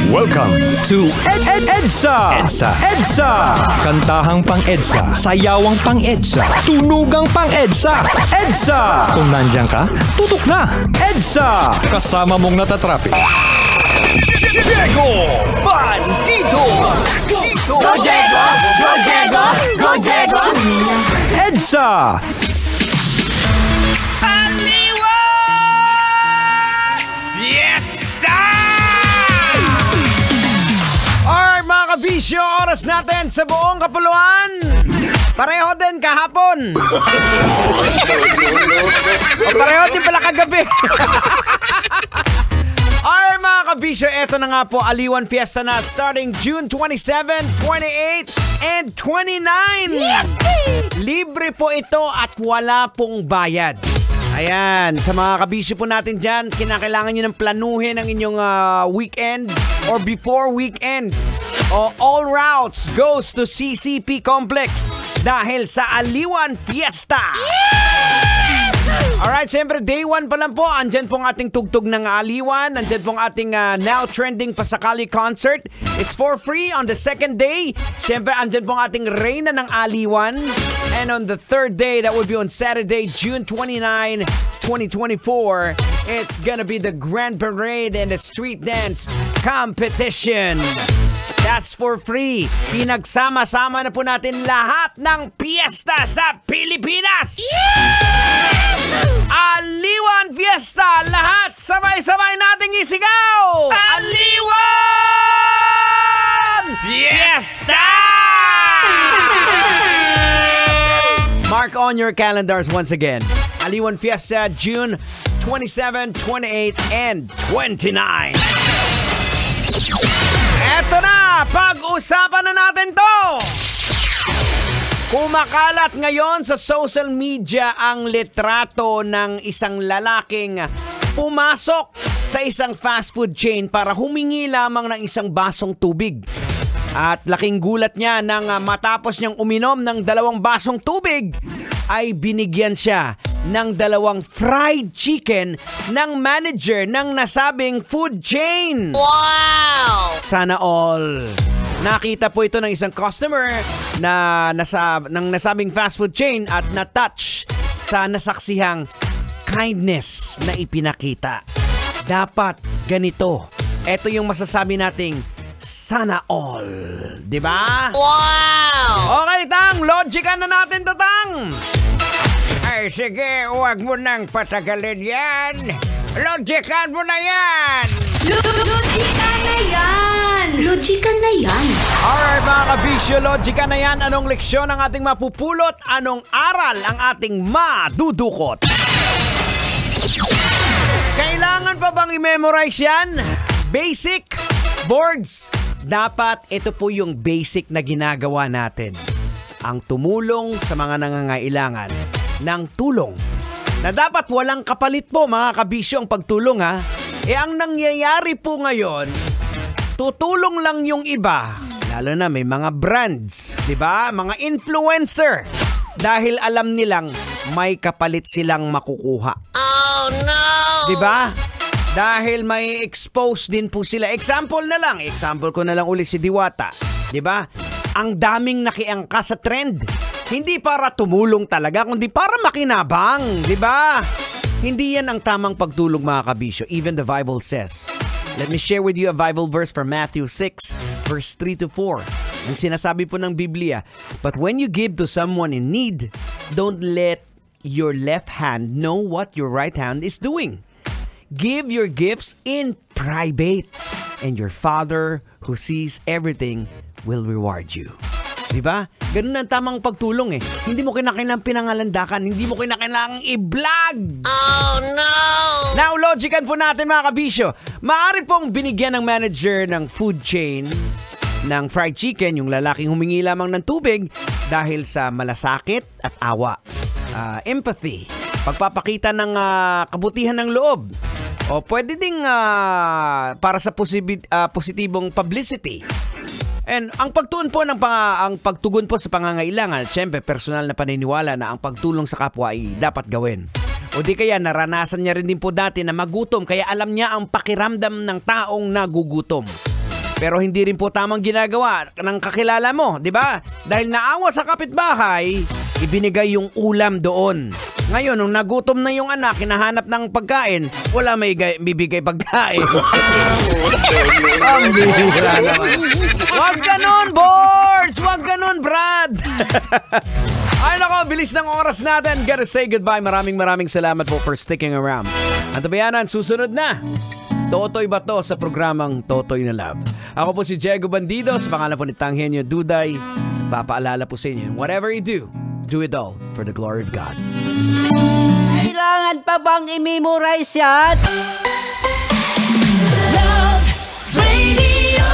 Welcome to EDSA! Kantahang pang-EDSA, sayawang pang-EDSA, tunugang pang-EDSA. EDSA! Kung nandyan ka, tutok na! EDSA! Kasama mong natatrapik. Diego Bandito! Go Diego! Go Diego! Go Diego! EDSA! Bisyo, oras natin sa buong kapuluan. Pareho din kahapon. O pareho din pala kagabi. Alright mga kabisyo, eto na nga po, Aliwan Fiesta na starting June 27, 28, and 29. Libre po ito at wala pong bayad. Ayan, sa mga kabisyo po natin dyan, kinakailangan nyo ng planuhin ang inyong weekend or before weekend. All routes goes to CCP Complex dahil sa Aliwan Fiesta. Alright, siyempre day 1 pa lang po. Andyan pong ating tugtog ng Aliwan. Andyan pong ating now trending Pasakali concert. It's for free on the second day. Siyempre, andyan pong ating Reyna ng Aliwan. And on the third day, that would be on Saturday, June 29, 2024, it's gonna be the Grand Parade and the Street Dance Competition. That's for free. Pinagsama-sama na po natin lahat ng piyesta sa Pilipinas. Aliwan Fiesta! Lahat sabay-sabay nating isigaw! Aliwan Fiesta! Mark on your calendars once again. Aliwan Fiesta, June 27, 28, and 29. Eto na! Pag-usapan na natin to! Kumakalat ngayon sa social media ang litrato ng isang lalaking pumasok sa isang fast food chain para humingi lamang ng isang basong tubig. At laking gulat niya nang matapos niyang uminom ng 2 basong tubig ay binigyan siya ng 2 fried chicken ng manager ng nasabing food chain. Wow! Sana all. Nakita po ito ng isang customer na ng nasabing fast food chain at na-touch sa nasaksihang kindness na ipinakita. Dapat ganito. Ito yung masasabi nating sana all. Diba? Wow! Okay, Tang. Logican na natin to, Tang. Ay, sige. Huwag mo nang patagalin yan. Logican mo na yan. Logican na yan! Logican na yan! Alright mga kabisyo, logican na yan. Anong leksyon ang ating mapupulot? Anong aral ang ating madudukot? Kailangan pa bang i-memorize yan? Basic boards. Dapat ito po yung basic na ginagawa natin. Ang tumulong sa mga nangangailangan ng tulong. Na dapat walang kapalit po mga kabisyo ang pagtulong ha. Ang nangyayari po ngayon, tutulong lang yung iba, lalo na may mga brands, di ba? Mga influencer. Dahil alam nilang may kapalit silang makukuha. Oh no! Di ba? Dahil may expose din po sila. Example ko na lang uli si Diwata. Di ba? Ang daming nakiangka sa trend. Hindi para tumulong talaga, kundi para makinabang. Di ba? Hindi yan ang tamang pagtulong mga kabisyo. Even the Bible says. Let me share with you a Bible verse from Matthew 6, verse 3-4. Ang sinasabi po ng Biblia, but when you give to someone in need, don't let your left hand know what your right hand is doing. Give your gifts in private, and your Father who sees everything will reward you. Diba? Ganun ang tamang pagtulong eh. Hindi mo kinakailangang pinangalandakan. Hindi mo kinakailangang i-vlog. Oh no! Now, logican po natin mga kabisyo. Maaari pong binigyan ng manager ng food chain ng fried chicken, yung lalaking humingi lamang ng tubig dahil sa malasakit at awa. Empathy. Pagpapakita ng kabutihan ng loob. O pwede ding para sa positibong publicity. And ang pagtugon po ang pagtugon po sa pangangailangan, syempre personal na paniniwala na ang pagtulong sa kapwa ay dapat gawin. O di kaya naranasan niya rin din po dati na magutom kaya alam niya ang pakiramdam ng taong nagugutom. pero hindi rin po tamang ginagawa ng kakilala mo, di ba? Dahil naawa sa kapitbahay, ibinigay yung ulam doon. Ngayon, nung nagutom na yung anak, hinahanap ng pagkain, wala may bibigay pagkain. Ang bihira naman. Wag ganun, boards! Wag ganun, Brad! Ay nako, bilis ng oras natin. Gotta say goodbye. Maraming salamat po for sticking around. At tabayanan, susunod na. Totoy ba to sa programang Totoy na Love? Ako po si Diego Bandido, sa pangalan po ni Tanghenyo Duday. Papaalala po sa inyo, whatever you do it all for the glory of God. Kailangan pa bang i-memorize yan? Love Radio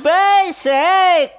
Basic!